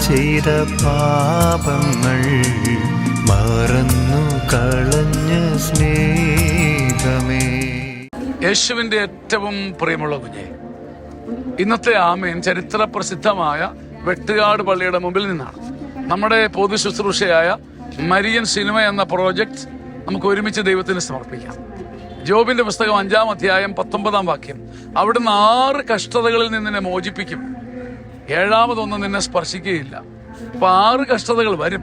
ചെയ്ത പാപങ്ങൾ മറന്നു കളഞ്ഞ സ്നേഹമേ. യേശുവിൻ്റെ ഏറ്റവും പ്രിയമുള്ള കുഞ്ഞെ, ഇന്നത്തെ ആമേൻ ചരിത്ര പ്രസിദ്ധമായ വെട്ടുകാട് പള്ളിയുടെ മുമ്പിൽ നിന്നാണ്. നമ്മുടെ പൊതു ശുശ്രൂഷയായ മരിയൻ സിനിമ എന്ന പ്രോജക്റ്റ് നമുക്ക് ഒരുമിച്ച് ദൈവത്തിന് സമർപ്പിക്കാം. ജോബിന്റെ പുസ്തകം 5-ാം അധ്യായം 19-ാം വാക്യം, അവിടുന്ന് 6 കഷ്ടതകളിൽ നിന്ന് നിന്നെ മോചിപ്പിക്കും, 7-മതൊന്നും നിന്നെ സ്പർശിക്കുകയില്ല. അപ്പൊ 6 കഷ്ടതകൾ വരും.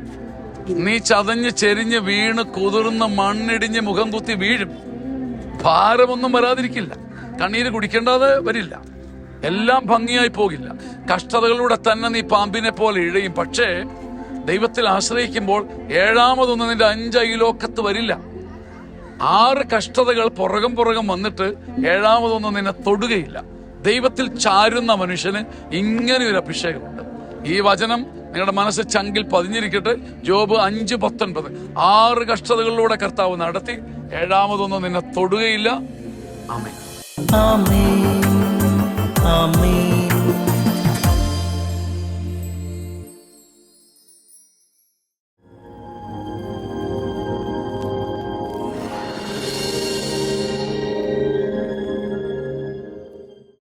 നീ ചതഞ്ഞ് ചെരിഞ്ഞ് വീണ് കുതിർന്ന് മണ്ണിടിഞ്ഞ് മുഖം കുത്തി വീഴും. ഭാരമൊന്നും വരാതിരിക്കില്ല, കണ്ണീര് കുടിക്കേണ്ടത് വരില്ല, എല്ലാം ഭംഗിയായി പോകില്ല. കഷ്ടതകളിലൂടെ തന്നെ നീ പാമ്പിനെ പോലെ ഇഴയും. പക്ഷേ ദൈവത്തിൽ ആശ്രയിക്കുമ്പോൾ 7-മതൊന്നും നിന്റെ 5 അയലോക്കത്ത് വരില്ല. 6 കഷ്ടതകൾ പുറകം വന്നിട്ട് 7-മതൊന്നും നിന്നെ തൊടുകയില്ല. ദൈവത്തിൽ ചാരുന്ന മനുഷ്യന് ഇങ്ങനെ ഒരു അഭിഷേകമുണ്ട്. ഈ വചനം നിങ്ങളുടെ മനസ്സ് ചങ്കിൽ പതിഞ്ഞിരിക്കട്ടെ. ജോബ് 5:19. 6 കഷ്ടതകളിലൂടെ കർത്താവ് നടത്തി, 7-മതൊന്നും നിന്നെ തൊടുകയില്ല. ആമേൻ. ആമേൻ, ആമേൻ.